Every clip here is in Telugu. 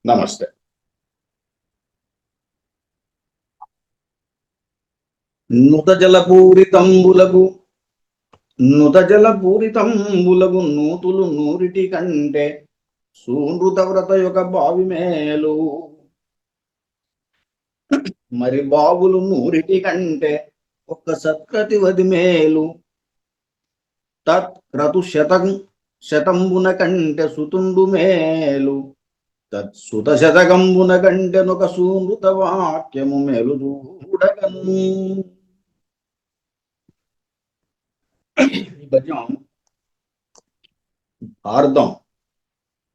నమస్తే. నుత జలపూరితంబులగు నూతులు నూరిటి కంటే సూనృత వ్రత యొక్క బావి మేలు. మరి బావులు నూరిటి కంటే ఒక్క సత్క్రతివది మేలు. తత్క్రతు శతంబున కంటే సుతుండు మేలు. తత్సుత శతకంబున కంటే నొక సూనృత వాక్యము మేలు చూడగన్. ఈ పద్యం భారతం,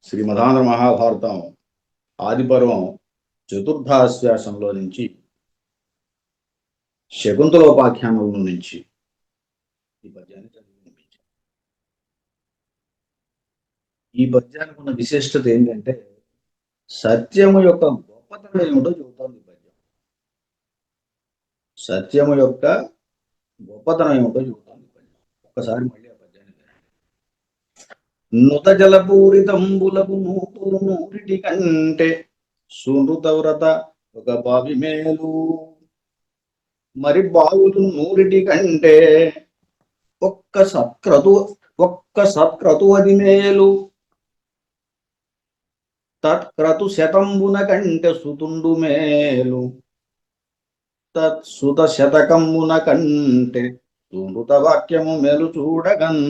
శ్రీమదాంధ్ర మహాభారతం ఆదిపర్వం చతుర్థాశ్వాసంలో నుంచి శకుంతలోపాఖ్యానంలో నుంచి ఈ పద్యాన్ని చదివి వినిపించాను. ఈ పద్యానికి ఉన్న విశిష్టత ఏంటంటే సత్యము యొక్క గొప్పతనం ఏమిటో చెబుతోంది ఈ పద్యం. సత్యము యొక్క గొప్పతనం ఏమిటో చెబుతోంది ఈ పద్యం. ఒక్కసారి మళ్ళీ ఆ పద్యాన్ని వినండి. నుత జలపూరితంబులగు నూతులు నూరిటి కంటే సూనృత వ్రత ఒక బావి మేలు. మరి బావులు నూరిటి కంటే ఒక్క సత్క్రతు అది మేలు. తత్క్రతు శతంబున కంటే సుతుండు మేలు. తత్సుత శతకంబున కంటే సూనృత వాక్యము మేలు చూడగన్.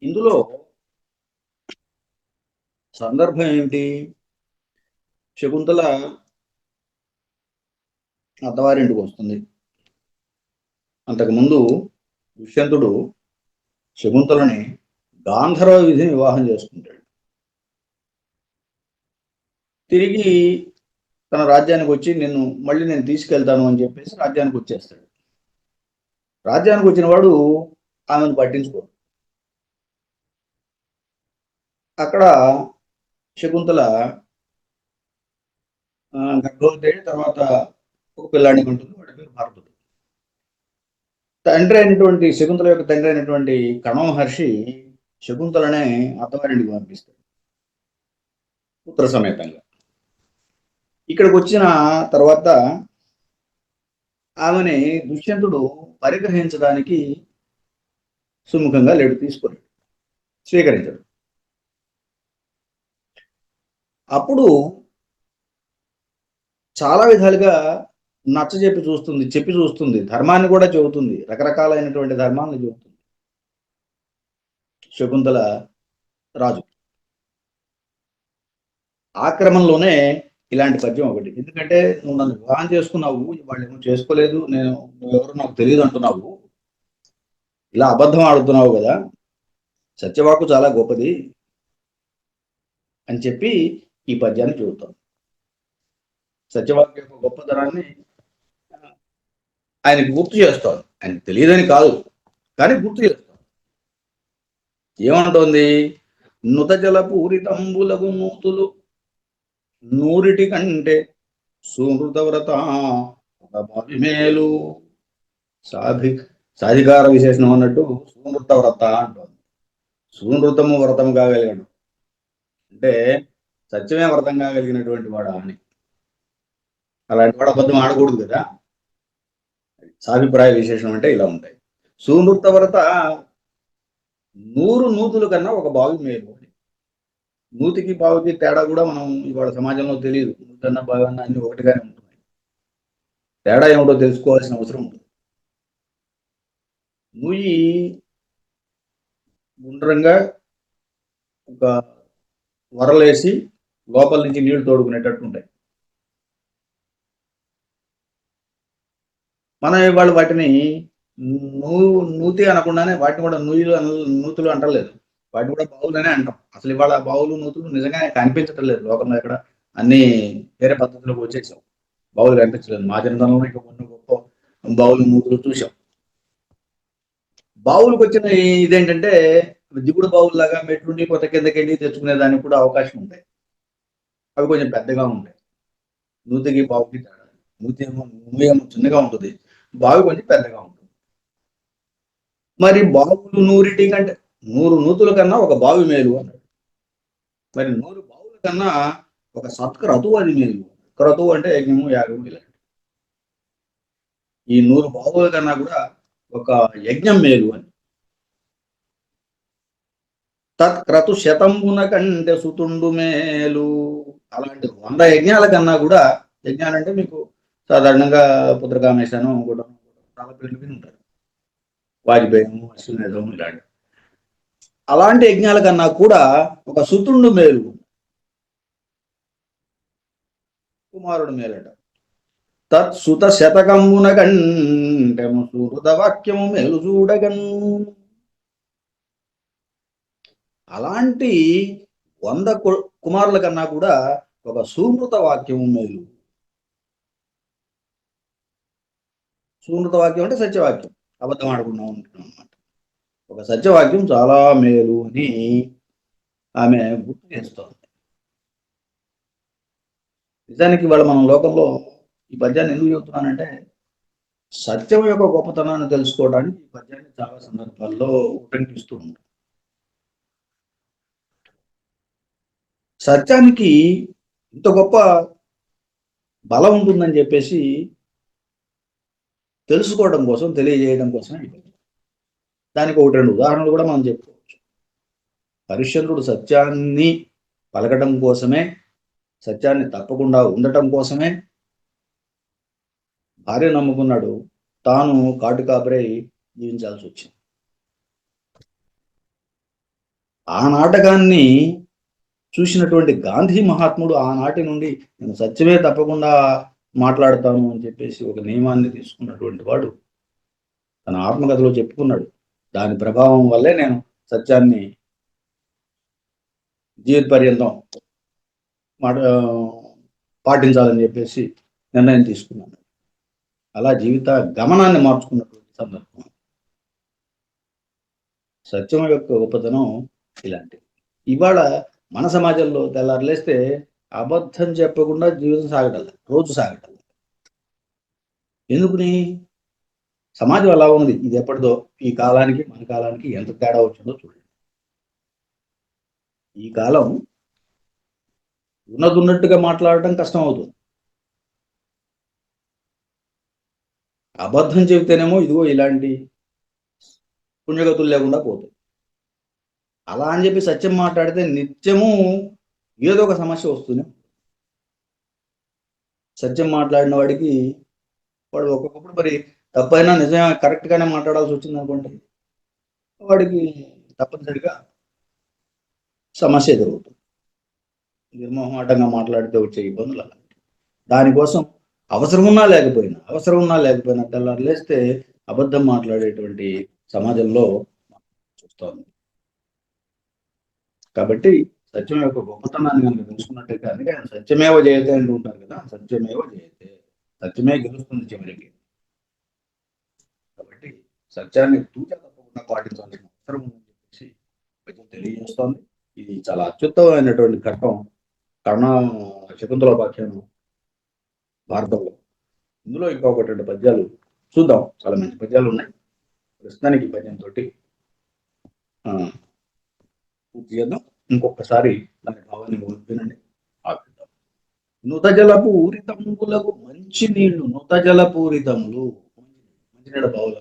ఇందులో సందర్భం ఏమిటి? శకుంతల అత్తవారింటికి వస్తుంది. అంతకుముందు దుష్యంతుడు శకుంతలని గాంధర్వ విధిని వివాహం చేసుకుంటాడు. తిరిగి తన రాజ్యానికి వచ్చి మళ్ళీ నేను తీసుకెళ్తాను అని చెప్పేసి రాజ్యానికి వచ్చేస్తాడు. రాజ్యానికి వచ్చిన వాడు ఆమెను పట్టించుకోడు. అక్కడ శకుంతల గర్భవతి తర్వాత ఒక పిల్లాడిని ఉంటుంది. వాడి పేరు భారతుడు. తండ్రి అయినటువంటి శకుంతల యొక్క తండ్రి అయినటువంటి కణమహర్షి శకుంతలనే అత్తవారింటికి పంపిస్తాడు పుత్ర సమేతంగా. ఇక్కడికి వచ్చిన తర్వాత ఆమెని దుష్యంతుడు పరిగ్రహించడానికి సుముఖంగా లేడు, తీసుకోలేడు, స్వీకరించడు. అప్పుడు చాలా విధాలుగా చెప్పి చూస్తుంది, ధర్మాన్ని కూడా చెబుతుంది, రకరకాలైనటువంటి ధర్మాలను చెబుతుంది శకుంతల రాజు. ఆ క్రమంలోనే ఇలాంటి పద్యం ఒకటి. ఎందుకంటే నువ్వు నన్ను వివాహం చేసుకున్నావు, వాళ్ళు ఏమో చేసుకోలేదు, నువ్వెవరు నాకు తెలియదు అంటున్నావు, ఇలా అబద్ధం ఆడుతున్నావు కదా, సత్యవాకు చాలా గొప్పది అని చెప్పి ఈ పద్యాన్ని చెబుతాం. సత్యవాకు యొక్క గొప్పతనాన్ని ఆయనకు గుర్తు చేస్తాను. ఆయనకు తెలియదని కాదు, కానీ గుర్తు చేస్తాను. ఏమంటోంది? నుత జలపూరితంబులగు నూతులు నూరిటి కంటే సూనృత వ్రత ఒక బావి మేలు. సాధికార విశేషణం అన్నట్టు సూనృత వ్రత అంటోంది. సూనృతము వ్రతము కాగలిగాడు అంటే సత్యమే వ్రతం కాగలిగినటువంటి వాడా అని. అలాంటి వాడు అబద్ధం ఆడకూడదు కదా. సాభిప్రాయ విశేషం అంటే ఇలా ఉంటాయి. సూనృత వ్రత 100 నూతుల కన్నా ఒక బావి మేలు. నూతికి బావికి తేడా కూడా మనం ఇవాళ సమాజంలో తెలియదు. నూతన్న బావి అన్న అన్ని ఒకటిగానే ఉంటున్నాయి. తేడా ఏమిటో తెలుసుకోవాల్సిన అవసరం ఉంటుంది. నూయి గుండ్రంగా ఒక వరలేసి లోపల నుంచి నీళ్లు తోడుకునేటట్టు ఉంటాయి. మనం ఇవాళ వాటిని నూతి అనకుండానే వాటిని కూడా నూతులు అంటలేదు, వాటిని కూడా బావులనే అంటాం. అసలు ఇవాళ బావులు నూతులు నిజంగానే కనిపించటం లేదు లోకంలో. ఎక్కడ అన్ని వేరే పద్ధతిలోకి వచ్చేసాం, బావులు కనిపించలేదు. మా జనతంలో ఇక కొన్ని గొప్ప బావులు నూతులు చూసాం. బావులకు వచ్చిన ఇదేంటంటే దిగుడు బావుల్లాగా మెట్లుండి కొత్త కిందకెళ్ళి తెచ్చుకునే దానికి కూడా అవకాశం ఉంటాయి. అవి కొంచెం పెద్దగా ఉంటాయి. నూతికి బావుకి తేడా. నూతి ఏమో చిన్నగా ఉంటుంది, బావి కొంచెం పెద్దగా ఉంటుంది. మరి బావులు నూరిటి కంటే 100 నూతుల కన్నా ఒక బావి మేలు అన్నాడు. మరి 100 బావుల కన్నా ఒక సత్క్రతువు అది మేలు. క్రతువు అంటే యజ్ఞము, యాగము ఇలా. ఈ 100 బావుల కన్నా కూడా ఒక యజ్ఞం మేలు అని. తత్క్రతు శతంబున కంటే సుతుండు మేలు. అలాంటి 100 యజ్ఞాల కన్నా కూడా, యజ్ఞాలంటే మీకు సాధారణంగా పుత్రకామేశాను కూడా చాలా పేర్లు విని ఉంటారు. వాజ్పేయము, అశ్వమేధము ఇలాంటి. అలాంటి యజ్ఞాల కన్నా కూడా ఒక సుతుండు మేలు, కుమారుడు మేలట. తత్సుత శతకంబున కంటెము సుహృత వాక్యము మేలు చూడగన్. అలాంటి 100 కుమారుల కన్నా కూడా ఒక సుమృత వాక్యము మేలు. సుమృత వాక్యం అంటే సత్యవాక్యం, అబద్ధం ఆడకుండా ఉంటున్నాం అన్నమాట. ఒక సత్యవాక్యం చాలా మేలు అని ఆమె గుర్తు చేస్తోంది. నిజానికి ఇవాళ మనం లోకంలో ఈ పద్యాన్ని ఎందుకు చెబుతున్నానంటే, సత్యం యొక్క గొప్పతనాన్ని తెలుసుకోవడానికి ఈ పద్యాన్ని చాలా సందర్భాల్లో ఉపయోగిస్తూ ఉంటాం. సత్యానికి ఇంత గొప్ప బలం ఉంటుందని చెప్పేసి తెలుసుకోవడం కోసం, తెలియజేయడం కోసం దానికి 1-2 ఉదాహరణలు కూడా మనం చెప్పుకోవచ్చు. హరిశ్చంద్రుడు సత్యాన్ని పలకడం కోసమే, సత్యాన్ని తప్పకుండా ఉండటం కోసమే భార్య నమ్ముకున్నాడు, తాను కాటు కాపరై జీవించాల్సి వచ్చింది. ఆ నాటకాన్ని చూసినటువంటి గాంధీ మహాత్ముడు ఆనాటి నుండి నేను సత్యమే తప్పకుండా మాట్లాడతాను అని చెప్పేసి ఒక నియమాన్ని తీసుకున్నటువంటి వాడు తన ఆత్మకథలో చెప్పుకున్నాడు. దాని ప్రభావం వల్లే నేను సత్యాన్ని జీవిత పర్యంతం పాటించాలని చెప్పేసి నిర్ణయం తీసుకున్నాను. అలా జీవిత గమనాన్ని మార్చుకున్నటువంటి సందర్భం. సత్యం యొక్క గొప్పతనం ఇలాంటివి. ఇవాళ మన సమాజంలో తెల్లారులేస్తే అబద్ధం చెప్పకుండా జీవితం సాగటం, రోజు సాగటం. ఎందుకుని? సమాజం అలా ఉంది. ఇది ఎప్పటిదో, ఈ కాలానికి మన కాలానికి ఎంత తేడా వచ్చిందో చూడండి. ఈ కాలం ఉన్నట్టుగా మాట్లాడటం కష్టం అవుతుంది. అబద్ధం చెబితేనేమో ఇదిగో ఇలాంటి పుణ్యగతులు లేకుండా పోతాయి. అలా అని చెప్పి సత్యం మాట్లాడితే నిత్యము ఏదో ఒక సమస్య వస్తుంది. సత్యం మాట్లాడిన వాడికి వాడు ఒక్కొక్కప్పుడు మరి తప్పైనా నిజమే కరెక్ట్గానే మాట్లాడాల్సి వచ్చింది అనుకోండి, వాడికి తప్పనిసరిగా సమస్య ఎదురవుతుంది. నిర్మోహమాటంగా మాట్లాడితే వచ్చే ఇబ్బందులు అలా. దానికోసం అవసరం ఉన్నా లేకపోయినా తెల్లారు లేస్తే అబద్ధం మాట్లాడేటువంటి సమాజంలో చూస్తాం. కాబట్టి సత్యం యొక్క గొప్పతనాన్ని కనుక తెలుసుకున్నట్టయితే, అందుకే సత్యమేవ జయతే అంటూ ఉంటారు కదా, సత్యమేవ జయతే, సత్యమే గెలుస్తుంది చివరికి. కాబట్టి సత్యాన్ని తూచా తప్పకుండా పాటించాల్సిన అవసరం ఉందని చెప్పేసి కొంచెం తెలియజేస్తోంది. ఇది చాలా అత్యుత్తమైనటువంటి ఘట్టం కర్ణ శకుంతలోపాఖ్యానం భారతంలో. ఇందులో ఇంకా 1-2 పద్యాలు చూద్దాం. చాలా మంచి పద్యాలు ఉన్నాయి. ప్రస్తుతానికి పద్యంతో పూర్తి చేద్దాం. ఇంకొకసారి దాని భావాన్ని వినండి, ఆపిద్దాం. నుతజలపూరితములకు మంచి నీళ్లు, నుతజలపూరితములు మంచినీళ్ళ బావులు,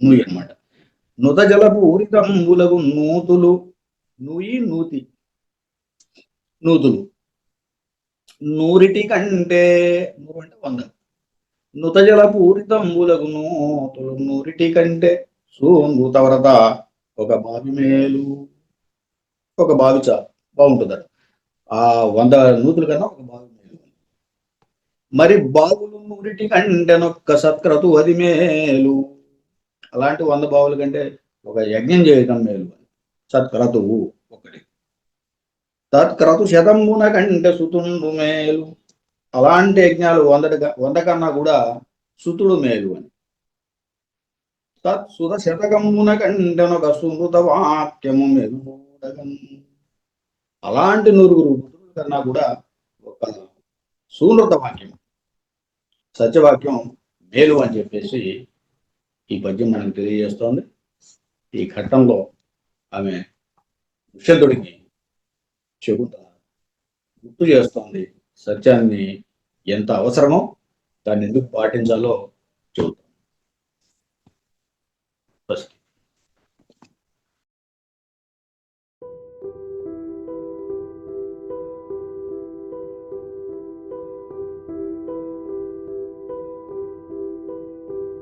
నూయి అనమాట. నుతజలపూరితములకు నూతులు, నూయి నూతి, నూతులు, నూరిటి కంటే, నూరు అంటే 100, నుతజలపూరితంబులకు నూతులు నూరిటి కంటే నూతవ్రత ఒక బావి మేలు. ఒక బావి బాగుంటుందట. ఆ 100 నూతుల కన్నా ఒక బావి మేలు. మరి బావులు నూరిటి కంటే నొక్క సత్క్రతు అది మేలు. అలాంటి 100 బావుల కంటే ఒక యజ్ఞం చేయటం మేలు. సత్క్రతువు ఒకటి. తత్క్రతు శతంబున కంటే సుతుండు మేలు. అలాంటి యజ్ఞాలు 100 కన్నా కూడా సుతుడు మేలు అని. తత్సుత శతకమున కంటెనొక సుమృత వాక్యము మేలు. అలాంటి 100 కన్నా కూడా ఒక సుమృత వాక్యం, సత్యవాక్యం మేలు అని చెప్పేసి ఈ పద్యం మనకు తెలియజేస్తోంది. ఈ ఘట్టంలో ఆమె దుష్యంతుడికి చెబుతా గుర్తు చేస్తోంది సత్యాన్ని ఎంత అవసరమో దాన్ని ఎందుకు పాటించాలో చెబుతాం.